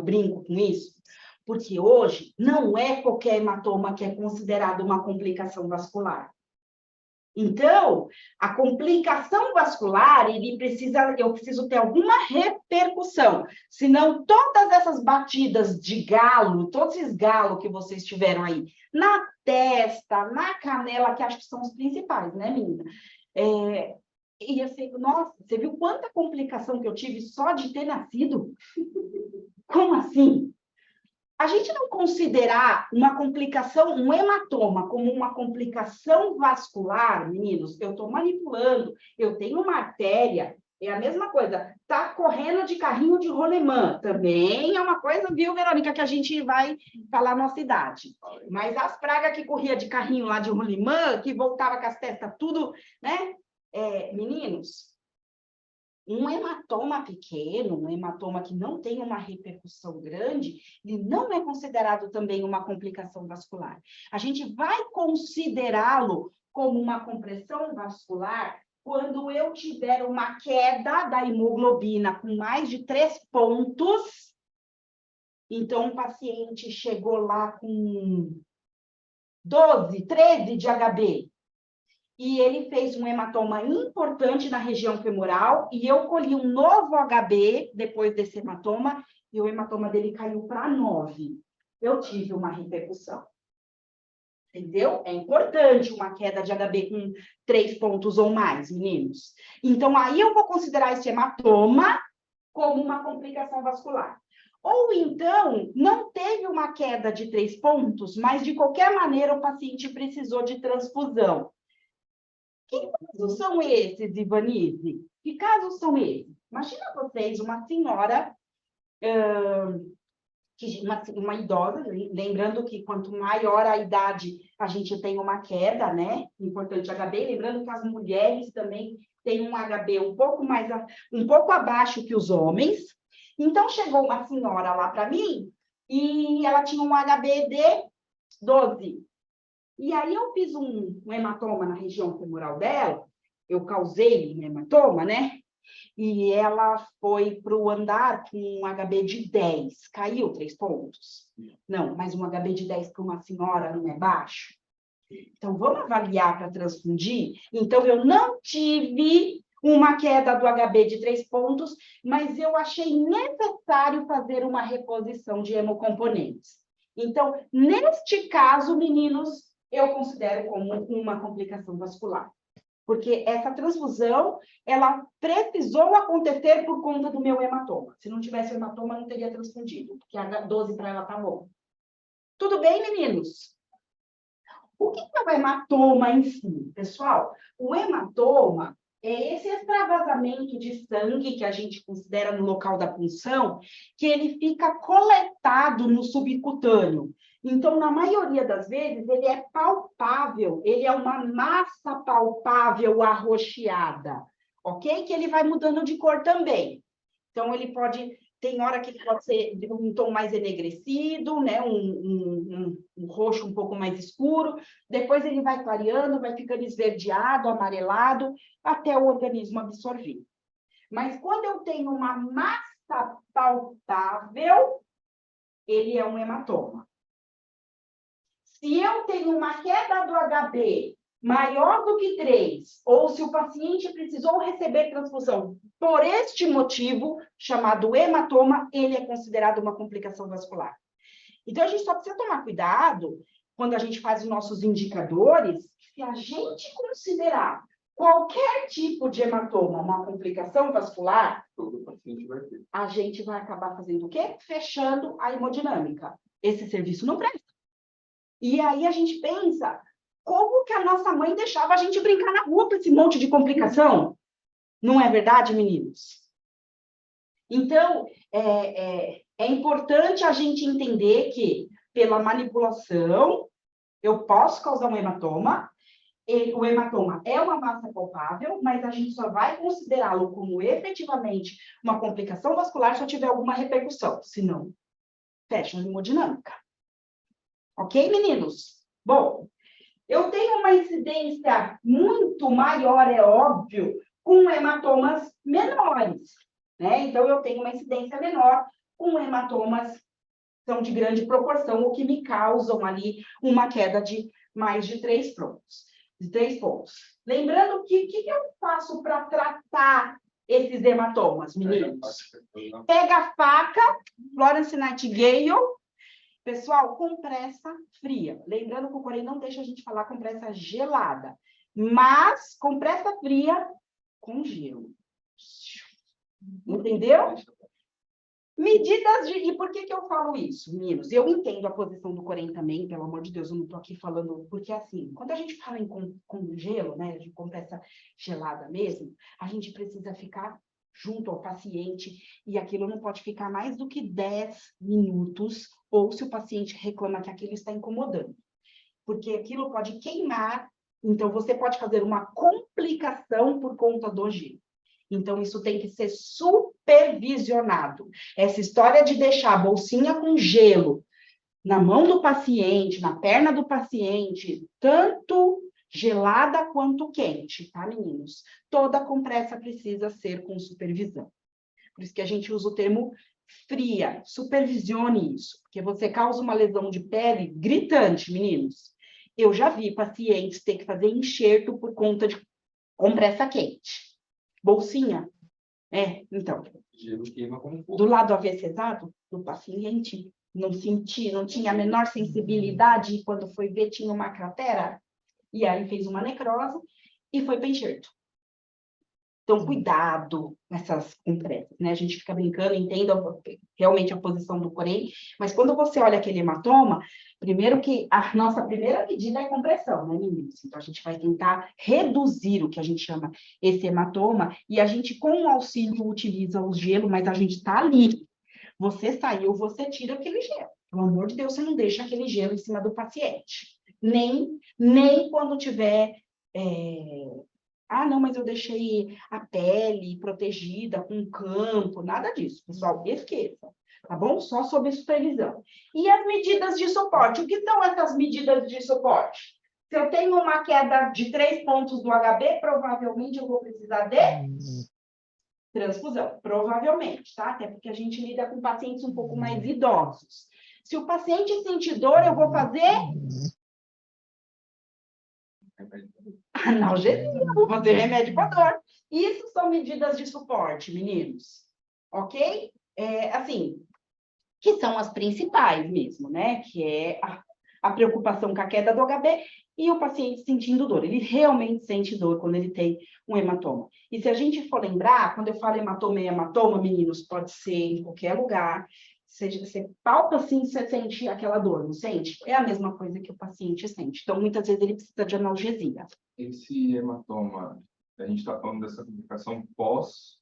brinco com isso? Porque hoje não é qualquer hematoma que é considerado uma complicação vascular. Então, a complicação vascular, eu preciso ter alguma repercussão. Senão, todas essas batidas de galo, todos esses galos que vocês tiveram aí, na testa, na canela, que acho que são os principais, né, menina? Ia ser, nossa, você viu quanta complicação que eu tive só de ter nascido? Como assim? A gente não considerar uma complicação, um hematoma, como uma complicação vascular, meninos, eu estou manipulando, eu tenho uma artéria, é a mesma coisa, tá correndo de carrinho de rolemã, também é uma coisa, viu, Verônica, que a gente vai falar a nossa idade. Mas as pragas que corria de carrinho lá de rolemã, que voltava com as testas tudo, né? Meninos, um hematoma pequeno, um hematoma que não tem uma repercussão grande, ele não é considerado também uma complicação vascular. A gente vai considerá-lo como uma compressão vascular quando eu tiver uma queda da hemoglobina com mais de 3 pontos. Então, o paciente chegou lá com 12, 13 de HB. E ele fez um hematoma importante na região femoral, e eu colhi um novo HB depois desse hematoma, e o hematoma dele caiu para 9. Eu tive uma repercussão. Entendeu? É importante uma queda de HB com 3 pontos ou mais, meninos. Então, aí eu vou considerar esse hematoma como uma complicação vascular. Ou então, não teve uma queda de 3 pontos, mas de qualquer maneira o paciente precisou de transfusão. Que casos são esses, Ivanise? Que casos são esses? Imagina vocês, uma senhora, uma idosa, lembrando que quanto maior a idade, a gente tem uma queda, né? Importante HB, lembrando que as mulheres também têm um HB um pouco abaixo que os homens. Então, chegou uma senhora lá para mim, e ela tinha um HB de 12. E aí eu fiz um hematoma na região femoral dela, eu causei um hematoma, né? E ela foi para o andar com um HB de 10, caiu 3 pontos. Não, mas um HB de 10 para uma senhora não é baixo? Então, vamos avaliar para transfundir? Então, eu não tive uma queda do HB de 3 pontos, mas eu achei necessário fazer uma reposição de hemocomponentes. Então, neste caso, meninos, eu considero como uma complicação vascular. Porque essa transfusão, ela precisou acontecer por conta do meu hematoma. Se não tivesse o hematoma, não teria transfundido, porque a 12 para ela tá bom. Tudo bem, meninos? O que é o hematoma em si, pessoal? O hematoma é esse extravasamento de sangue que a gente considera no local da punção, que ele fica coletado no subcutâneo. Então, na maioria das vezes, ele é palpável, ele é uma massa palpável arroxeada, ok? Que ele vai mudando de cor também. Então, ele pode... Tem hora que pode ser um tom mais enegrecido, né? um roxo um pouco mais escuro. Depois ele vai clareando, vai ficando esverdeado, amarelado, até o organismo absorver. Mas quando eu tenho uma massa palpável, ele é um hematoma. Se eu tenho uma queda do HB maior do que 3, ou se o paciente precisou receber transfusão por este motivo, chamado hematoma, ele é considerado uma complicação vascular. Então, a gente só precisa tomar cuidado quando a gente faz os nossos indicadores, se a gente considerar qualquer tipo de hematoma uma complicação vascular, a gente vai acabar fazendo o quê? Fechando a hemodinâmica. Esse serviço não presta. E aí a gente pensa, como que a nossa mãe deixava a gente brincar na rua com esse monte de complicação? Não é verdade, meninos? Então, é importante a gente entender que, pela manipulação, eu posso causar um hematoma. O hematoma é uma massa palpável, mas a gente só vai considerá-lo como efetivamente uma complicação vascular se eu tiver alguma repercussão. Se não, fecha a hemodinâmica. Ok, meninos? Bom, eu tenho uma incidência muito maior, é óbvio, com hematomas menores, né? Então, eu tenho uma incidência menor com hematomas são de grande proporção, o que me causam ali uma queda de mais de 3 pontos. Lembrando que o que eu faço para tratar esses hematomas, meninos? Pega a faca, Florence Nightingale, pessoal, compressa fria. Lembrando que o Corém não deixa a gente falar compressa gelada, mas compressa fria com gelo. Entendeu? Medidas de... E por que eu falo isso, meninos? Eu entendo a posição do Corém também, pelo amor de Deus, eu não estou aqui falando... Porque, assim, quando a gente fala em com gelo, né, de compressa gelada mesmo, a gente precisa ficar junto ao paciente e aquilo não pode ficar mais do que 10 minutos, ou se o paciente reclama que aquilo está incomodando. Porque aquilo pode queimar, então você pode fazer uma complicação por conta do gelo. Então, isso tem que ser supervisionado. Essa história de deixar a bolsinha com gelo na mão do paciente, na perna do paciente, tanto gelada quanto quente, tá, meninos? Toda compressa precisa ser com supervisão. Por isso que a gente usa o termo fria. Supervisione isso, porque você causa uma lesão de pele gritante, meninos. Eu já vi pacientes ter que fazer enxerto por conta de compressa quente. Bolsinha? Então. Gelo queima como fogo. Do lado avessado do paciente, não tinha a menor sensibilidade, e quando foi ver, tinha uma cratera, e aí fez uma necrose, e foi para enxerto. Então, cuidado nessas compressas, né? A gente fica brincando, entenda realmente a posição do Corém, mas quando você olha aquele hematoma, primeiro que a nossa primeira medida é compressão, né, meninos? Então, a gente vai tentar reduzir o que a gente chama esse hematoma, e a gente, com o auxílio, utiliza o gelo, mas a gente está ali. Você saiu, você tira aquele gelo. Pelo amor de Deus, você não deixa aquele gelo em cima do paciente. Nem quando tiver... Ah, não, mas eu deixei a pele protegida com campo, nada disso, pessoal, esqueça, tá bom? Só sob supervisão. E as medidas de suporte, o que são essas medidas de suporte? Se eu tenho uma queda de 3 pontos do HB, provavelmente eu vou precisar de transfusão, provavelmente, tá? Até porque a gente lida com pacientes um pouco mais idosos. Se o paciente sentir dor, eu vou fazer... analgesia, vou fazer remédio para dor. Isso são medidas de suporte, meninos. Ok? Assim, que são as principais mesmo, né? Que é a preocupação com a queda do HB e o paciente sentindo dor. Ele realmente sente dor quando ele tem um hematoma. E se a gente for lembrar, quando eu falo hematoma e hematoma, meninos, pode ser em qualquer lugar. Você palpa assim, você sente aquela dor, não sente? É a mesma coisa que o paciente sente. Então, muitas vezes ele precisa de analgesia. Esse hematoma, a gente está falando dessa complicação pós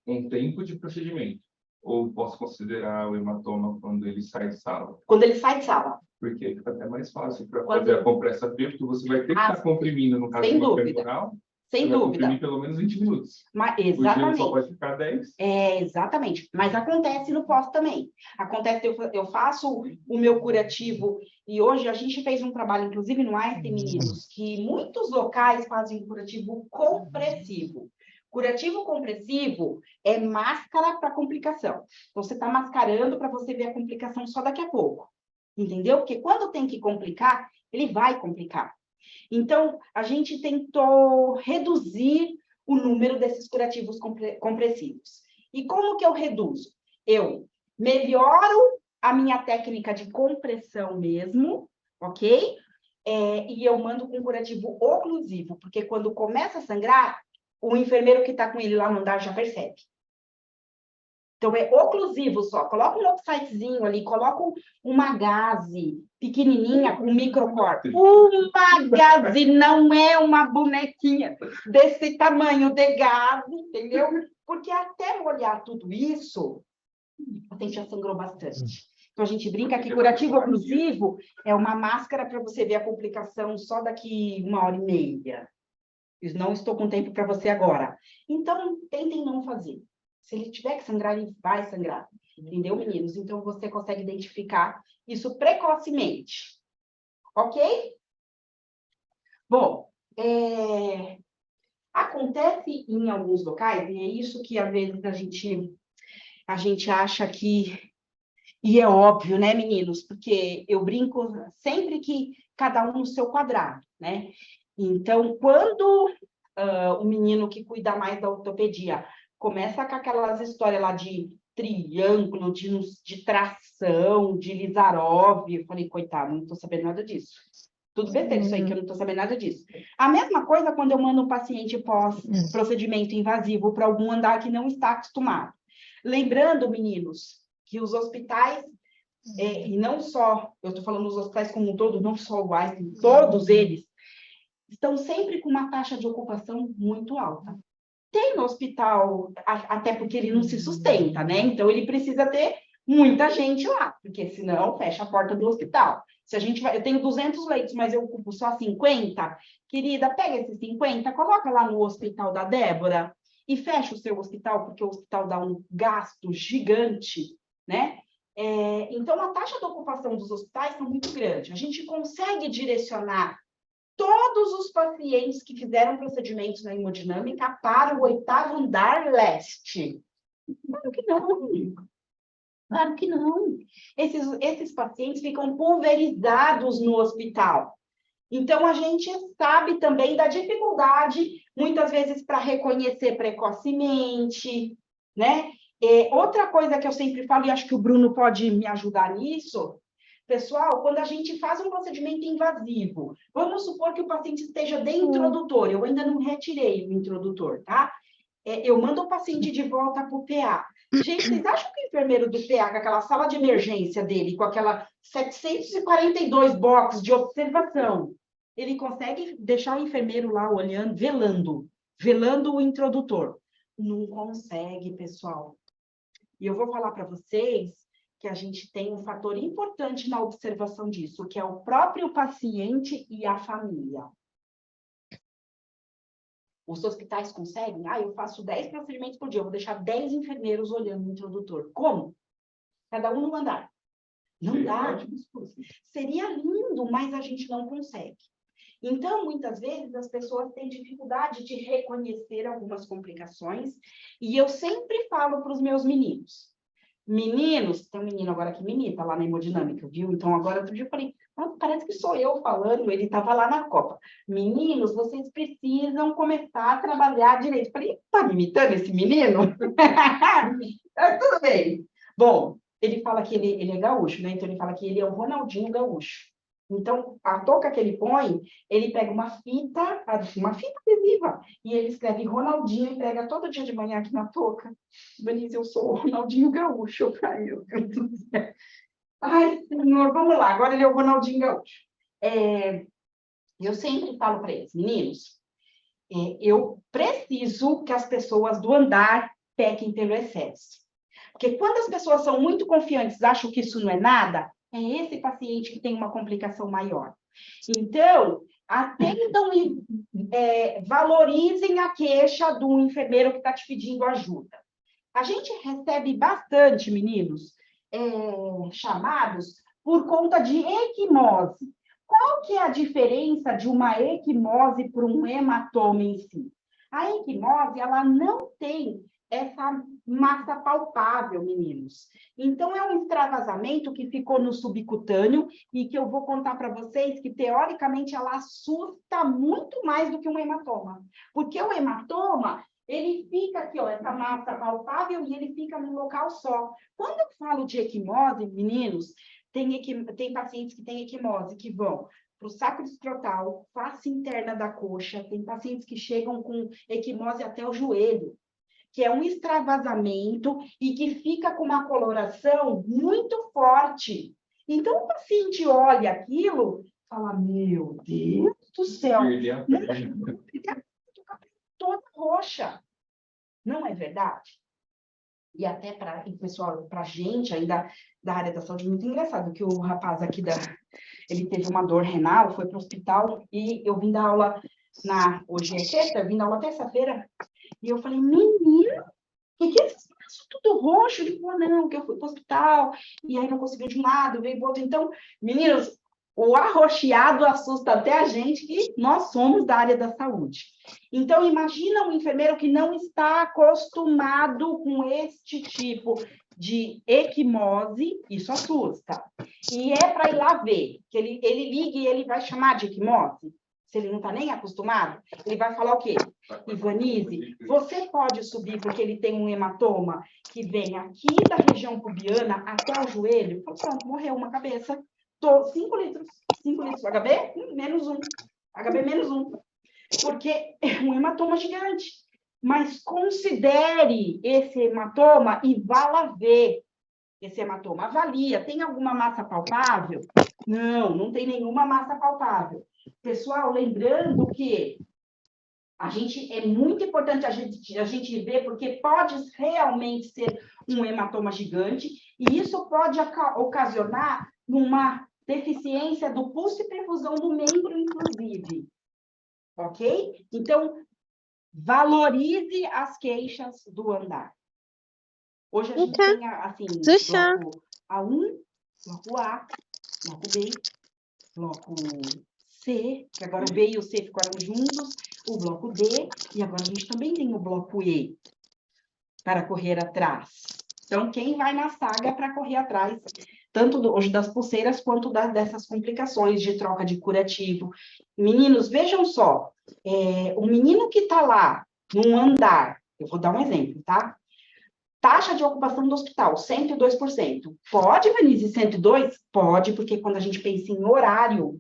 um tempo de procedimento. Ou posso considerar o hematoma quando ele sai de sala? Quando ele sai de sala. Porque fica até mais fácil para fazer a compressa fria, porque você vai ter que estar comprimindo, no caso sem de uma dúvida. femoral, Sem vai dúvida. comprimir pelo menos 20 minutos. Mas, O gelo exatamente. só pode ficar 10. Exatamente. Mas acontece no pós também. Acontece, eu faço o meu curativo, e hoje a gente fez um trabalho, inclusive no Einstein, meninos, que muitos locais fazem um curativo compressivo. Curativo compressivo é máscara para complicação. Você está mascarando para você ver a complicação só daqui a pouco. Entendeu? Porque quando tem que complicar, ele vai complicar. Então, a gente tentou reduzir o número desses curativos compressivos. E como que eu reduzo? Eu melhoro a minha técnica de compressão mesmo, ok? E eu mando com curativo oclusivo, porque quando começa a sangrar, o enfermeiro que está com ele lá no andar já percebe. Então, é oclusivo só. Coloca um lopsitezinho ali, coloca uma gaze pequenininha com microcorpo. Uma gaze, não é uma bonequinha desse tamanho de gaze, entendeu? Porque até molhar tudo isso, o paciente já sangrou bastante. Então, a gente brinca que curativo oclusivo é uma máscara para você ver a complicação só daqui 1h30. Eu não estou com tempo para você agora. Então, tentem não fazer. Se ele tiver que sangrar, ele vai sangrar. Entendeu, meninos? Então, você consegue identificar isso precocemente. Ok? Bom, acontece em alguns locais, e é isso que, às vezes, a gente a gente acha que... E é óbvio, né, meninos? Porque eu brinco sempre que cada um no seu quadrado, né? Então, quando o menino que cuida mais da ortopedia começa com aquelas histórias lá de triângulo, de tração, de Lisarov, eu falei, coitado, não estou sabendo nada disso. Tudo besteira isso aí, que eu não estou sabendo nada disso. A mesma coisa quando eu mando um paciente pós-procedimento invasivo para algum andar que não está acostumado. Lembrando, meninos, que os hospitais, e não só, eu estou falando dos hospitais como um todo, não só o Einstein, todos eles, estão sempre com uma taxa de ocupação muito alta. Tem no hospital, até porque ele não se sustenta, né? Então, ele precisa ter muita gente lá, porque senão fecha a porta do hospital. Se a gente vai, eu tenho 200 leitos, mas eu ocupo só 50, querida, pega esses 50, coloca lá no hospital da Débora e fecha o seu hospital, porque o hospital dá um gasto gigante, né? Então, a taxa de ocupação dos hospitais está muito grande. A gente consegue direcionar todos os pacientes que fizeram procedimentos na hemodinâmica para o 8º andar leste. Claro que não. Claro que não. Esses pacientes ficam pulverizados no hospital. Então, a gente sabe também da dificuldade, muitas vezes, para reconhecer precocemente, né? Outra coisa que eu sempre falo, e acho que o Bruno pode me ajudar nisso, pessoal, quando a gente faz um procedimento invasivo, vamos supor que o paciente esteja de introdutor, eu ainda não retirei o introdutor, tá? Eu mando o paciente de volta para o PA. Gente, vocês acham que o enfermeiro do PA, com aquela sala de emergência dele, com aquela 742 boxes de observação, ele consegue deixar o enfermeiro lá olhando, velando o introdutor? Não consegue, pessoal. E eu vou falar para vocês que a gente tem um fator importante na observação disso, que é o próprio paciente e a família. Os hospitais conseguem? Eu faço 10 procedimentos por dia, eu vou deixar 10 enfermeiros olhando o introdutor. Como? Cada um no andar. Não dá. Seria lindo, mas a gente não consegue. Então, muitas vezes, as pessoas têm dificuldade de reconhecer algumas complicações, e eu sempre falo para os meus meninos, tem um menino agora que me imita lá na hemodinâmica, viu? Então, agora, outro dia eu falei, parece que sou eu falando, ele estava lá na Copa. Meninos, vocês precisam começar a trabalhar direito. Eu falei, tá me imitando esse menino? Tudo bem. Bom, ele fala que ele é gaúcho, né? Então, ele fala que ele é o Ronaldinho gaúcho. Então, a touca que ele põe, ele pega uma fita adesiva, e ele escreve Ronaldinho e prega todo dia de manhã aqui na touca. Denise, eu sou o Ronaldinho gaúcho. Ai, meu Deus do céu. Ai, senhor, vamos lá, agora ele é o Ronaldinho gaúcho. Eu sempre falo para eles, meninos, eu preciso que as pessoas do andar pequem pelo excesso. Porque quando as pessoas são muito confiantes, acham que isso não é nada, é esse paciente que tem uma complicação maior. Então, atendam e valorizem a queixa do enfermeiro que está te pedindo ajuda. A gente recebe bastante, meninos, chamados por conta de equimose. Qual que é a diferença de uma equimose para um hematoma em si? A equimose, ela não tem essa massa palpável, meninos. Então, é um extravasamento que ficou no subcutâneo e que eu vou contar para vocês que, teoricamente, ela assusta muito mais do que um hematoma. Porque o hematoma, ele fica aqui, ó, essa massa palpável, e ele fica num local só. Quando eu falo de equimose, meninos, tem pacientes que têm equimose que vão para o sacro escrotal, face interna da coxa, tem pacientes que chegam com equimose até o joelho, que é um extravasamento e que fica com uma coloração muito forte. Então, o paciente olha aquilo e fala, meu Deus do céu, toda roxa. Não é verdade? E até para o pessoal, para a gente ainda da área da saúde, muito engraçado, que o rapaz aqui, ele teve uma dor renal, foi para o hospital, e eu vim dar aula, hoje é sexta, eu vim dar aula terça-feira, e eu falei, menino, o que é esses braços tudo roxo? Ele falou, não, que eu fui para o hospital, e aí não conseguiu de um lado, veio do outro. Então, meninos, O arroxeado assusta até a gente, que nós somos da área da saúde. Então, imagina um enfermeiro que não está acostumado com este tipo de equimose, isso assusta. E é para ir lá ver, que ele liga e ele vai chamar de equimose. Se ele não está nem acostumado, ele vai falar o quê? Ivanise, você pode subir porque ele tem um hematoma que vem aqui da região pubiana até o joelho? Pronto, morreu uma cabeça. 5 litros. 5 litros. HB? Menos 1. HB menos 1. Porque é um hematoma gigante. Mas considere esse hematoma e vá lá ver esse hematoma. Avalia. Tem alguma massa palpável? Não, não tem nenhuma massa palpável. Pessoal, lembrando que é muito importante a gente ver, porque pode realmente ser um hematoma gigante, e isso pode ocasionar uma deficiência do pulso e perfusão do membro, inclusive. Ok? Então, valorize as queixas do andar. Hoje a gente tem, assim, bloco A1, bloco A, bloco B, bloco C, que agora o B e o C ficaram juntos, o bloco D, e agora a gente também tem o bloco E, para correr atrás. Então, quem vai na saga para correr atrás, tanto hoje das pulseiras, quanto dessas complicações de troca de curativo. Meninos, vejam só, o menino que está lá, num andar, eu vou dar um exemplo, tá? Taxa de ocupação do hospital, 102%. Pode, Vanise, 102? Pode, porque quando a gente pensa em horário,